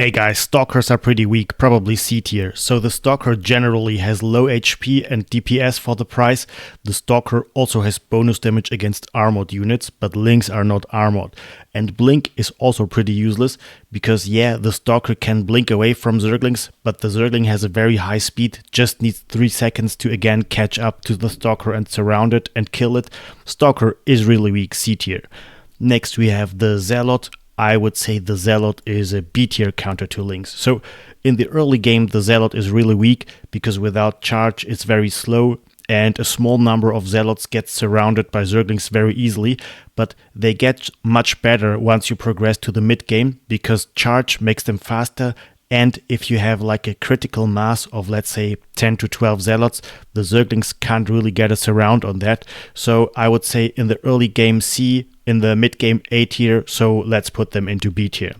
Hey guys, Stalkers are pretty weak, probably C tier. So the Stalker generally has low HP and DPS for the price. The Stalker also has bonus damage against armored units, but Lings are not armored. And Blink is also pretty useless, because yeah, the Stalker can blink away from Zerglings, but the Zergling has a very high speed, just needs 3 seconds to again catch up to the Stalker and surround it and kill it. Stalker is really weak, C tier. Next we have the Zealot. I would say the Zealot is a B tier counter to Lings. So in the early game, the Zealot is really weak because without charge, it's very slow and a small number of Zealots get surrounded by Zerglings very easily. But they get much better once you progress to the mid game because charge makes them faster. And if you have like a critical mass of, let's say, 10 to 12 Zealots, the Zerglings can't really get a surround on that. So I would say in the early game C, in the mid game A tier, so let's put them into B tier.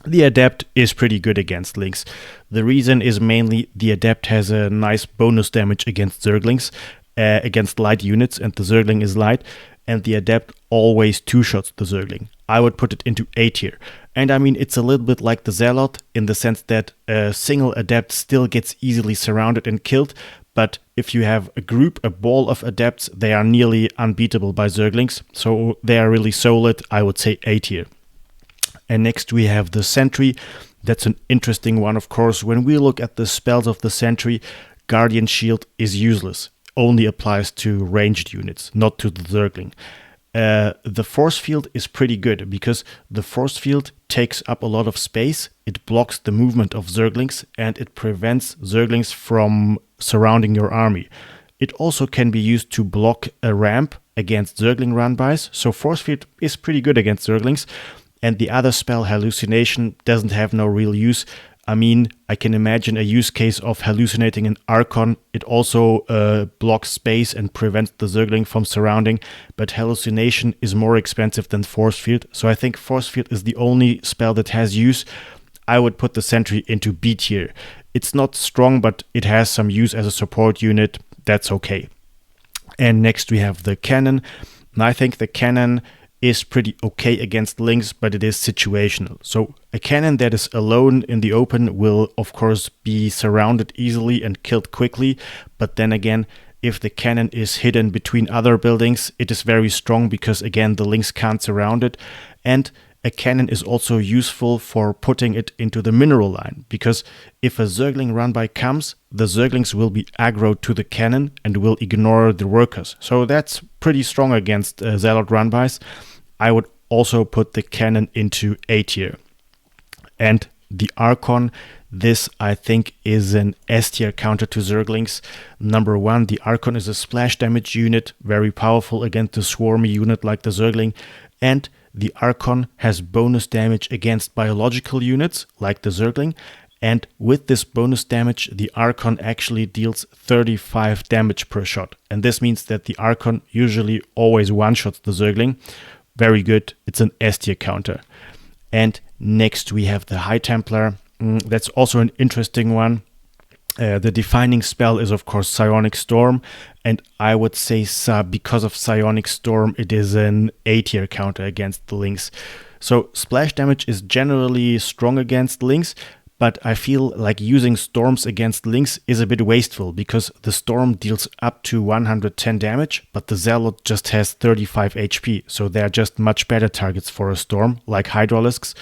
The Adept is pretty good against Lings. The reason is mainly the Adept has a nice bonus damage against Zerglings, against light units, and the Zergling is light, and the Adept always two-shots the Zergling. I would put it into A tier. And I mean, it's a little bit like the Zealot in the sense that a single Adept still gets easily surrounded and killed, but if you have a group, a ball of Adepts, they are nearly unbeatable by Zerglings, so they are really solid. I would say A tier. And next we have the Sentry. That's an interesting one, of course. When we look at the spells of the Sentry, Guardian Shield is useless. Only applies to ranged units, not to the Zergling. The Force Field is pretty good because the Force Field takes up a lot of space, it blocks the movement of Zerglings, and it prevents Zerglings from surrounding your army. It also can be used to block a ramp against Zergling run-bys, so Force Field is pretty good against Zerglings. And the other spell, Hallucination, doesn't have no real use. I mean, I can imagine a use case of hallucinating an Archon. It also blocks space and prevents the Zergling from surrounding, but Hallucination is more expensive than Force Field, so I think Force Field is the only spell that has use. I would put the Sentry into B tier. It's not strong, but it has some use as a support unit. That's okay. And next we have the Cannon. And I think the Cannon is pretty okay against Lings, but it is situational. So a cannon that is alone in the open will of course be surrounded easily and killed quickly, but then again, if the cannon is hidden between other buildings, it is very strong because again the Lings can't surround it. And a cannon is also useful for putting it into the mineral line, because if a Zergling run-by comes, the Zerglings will be aggroed to the cannon and will ignore the workers. So that's pretty strong against Zealot run-bys. I would also put the cannon into A tier. And the Archon, this I think is an S tier counter to Zerglings. Number one, the Archon is a splash damage unit, very powerful against a swarmy unit like the Zergling. And the Archon has bonus damage against biological units like the Zergling. And with this bonus damage, the Archon actually deals 35 damage per shot. And this means that the Archon usually always one-shots the Zergling. Very good. It's an S tier counter. And next we have the High Templar. That's also an interesting one. The defining spell is of course Psionic Storm, and I would say because of Psionic Storm it is an A tier counter against the Lings. So splash damage is generally strong against Lings, but I feel like using storms against Lings is a bit wasteful because the storm deals up to 110 damage, but the Zealot just has 35 HP, so they're just much better targets for a storm, like Hydralisks.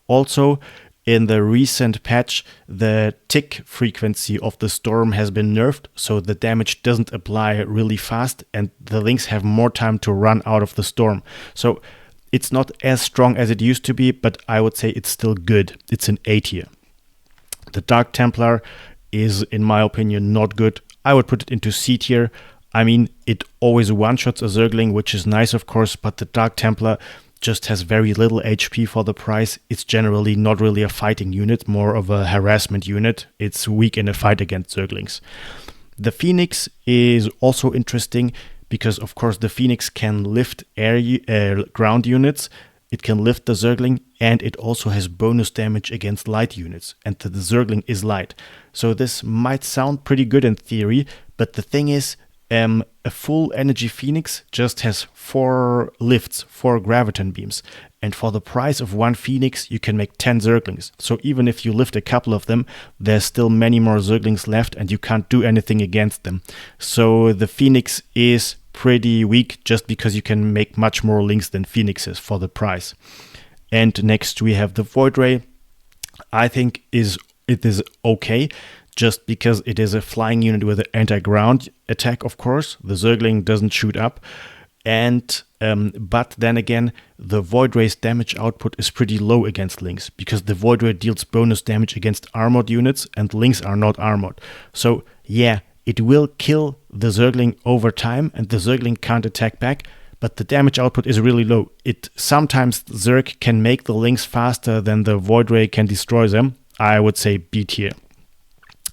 Also, in the recent patch, the tick frequency of the storm has been nerfed, so the damage doesn't apply really fast, and the Lings have more time to run out of the storm. So it's not as strong as it used to be, but I would say it's still good. It's an A tier. The Dark Templar is, in my opinion, not good. I would put it into C tier. I mean, it always one-shots a Zergling, which is nice, of course, but the Dark Templar just has very little HP for the price. It's generally not really a fighting unit, more of a harassment unit. It's weak in a fight against Zerglings. The Phoenix is also interesting because, of course, the Phoenix can lift ground units. It can lift the Zergling, and it also has bonus damage against light units, and the Zergling is light. So this might sound pretty good in theory, but the thing is, a full energy Phoenix just has 4 lifts, 4 graviton beams, And for the price of 1 Phoenix, you can make 10 Zerglings. So even if you lift a couple of them, there's still many more Zerglings left and you can't do anything against them. So the Phoenix is pretty weak just because you can make much more Lings than Phoenixes for the price. And next we have the Void Ray. I think it is okay, just because it is a flying unit with an anti-ground attack, of course. The Zergling doesn't shoot up. And but then again, the Void Ray's damage output is pretty low against Lings, because the Void Ray deals bonus damage against armored units and Lings are not armored. So yeah, it will kill the Zergling over time and the Zergling can't attack back, but the damage output is really low. Sometimes Zerg can make the Lings faster than the Void Ray can destroy them. I would say B tier.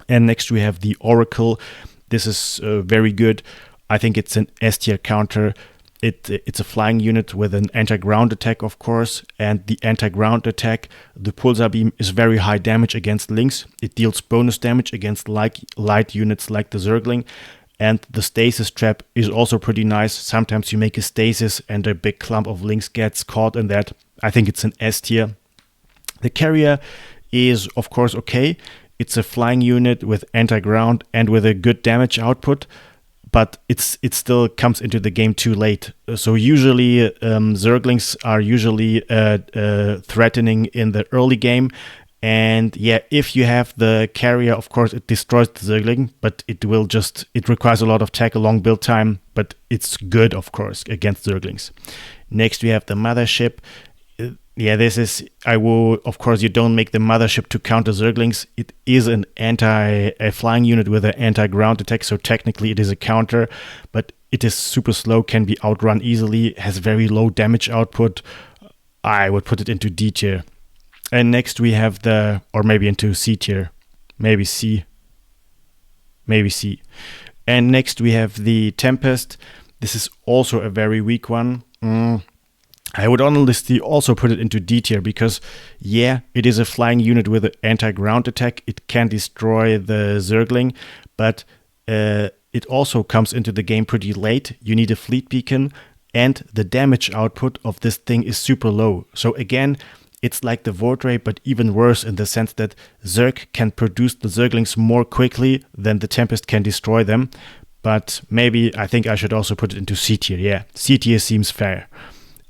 And next we have the Oracle. This is very good. I think it's an S tier counter. It's a flying unit with an anti-ground attack, of course, and the anti-ground attack, the pulsar beam, is very high damage against Lings. It deals bonus damage against light units like the Zergling, and the stasis trap is also pretty nice. Sometimes you make a stasis and a big clump of Lings gets caught in that. I think it's an S tier. The carrier is, of course, okay. It's a flying unit with anti-ground and with a good damage output, but it still comes into the game too late. So usually Zerglings are usually threatening in the early game. And yeah, if you have the carrier, of course, it destroys the Zergling, but it requires a lot of tech, a long build time, but it's good, of course, against Zerglings. Next, we have the mothership. Yeah, of course, you don't make the mothership to counter Zerglings. It is a flying unit with an anti-ground attack, so technically it is a counter, but it is super slow, can be outrun easily, has very low damage output. I would put it into D tier. And next we have or maybe into C tier, maybe C. And next we have the Tempest. This is also a very weak one. I would honestly also put it into D tier because, yeah, it is a flying unit with an anti-ground attack. It can destroy the Zergling, but it also comes into the game pretty late. You need a fleet beacon, and the damage output of this thing is super low. So again, it's like the Void Ray, but even worse in the sense that Zerg can produce the Zerglings more quickly than the Tempest can destroy them. But maybe I think I should also put it into C tier. Yeah, C tier seems fair.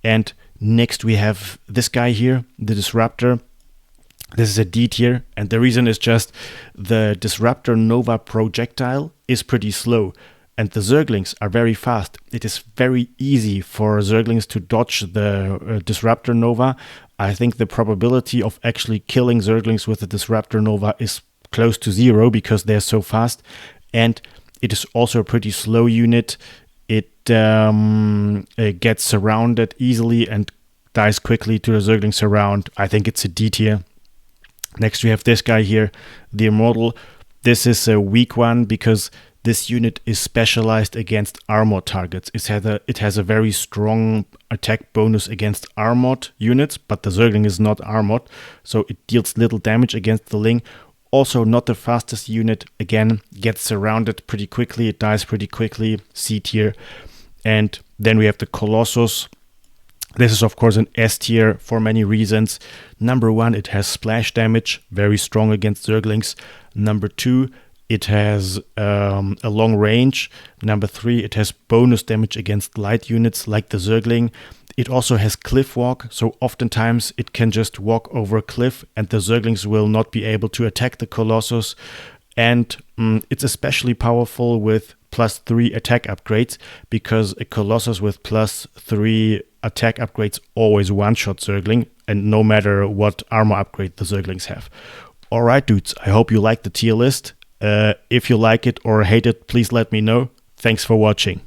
And next we have this guy here, the Disruptor. This is a D tier, and the reason is just the Disruptor Nova projectile is pretty slow, and the Zerglings are very fast. It is very easy for Zerglings to dodge the Disruptor Nova. I think the probability of actually killing Zerglings with the Disruptor Nova is close to 0 because they're so fast, and it is also a pretty slow unit. It gets surrounded easily and dies quickly to the Zerglings around. I think it's a D tier. Next we have this guy here, the Immortal. This is a weak one because this unit is specialized against armored targets. It has a very strong attack bonus against armored units, but the Zergling is not armored, so it deals little damage against the Ling. Also not the fastest unit, again, gets surrounded pretty quickly, it dies pretty quickly, C tier. And then we have the Colossus. This is of course an S tier for many reasons. Number 1, it has splash damage, very strong against Zerglings. Number 2, it has a long range. Number 3, it has bonus damage against light units like the Zergling. It also has cliff walk, so oftentimes it can just walk over a cliff and the Zerglings will not be able to attack the Colossus. And it's especially powerful with +3 attack upgrades, because a Colossus with +3 attack upgrades always one-shot Zergling, and no matter what armor upgrade the Zerglings have. Alright dudes, I hope you liked the tier list. If you like it or hate it, please let me know. Thanks for watching.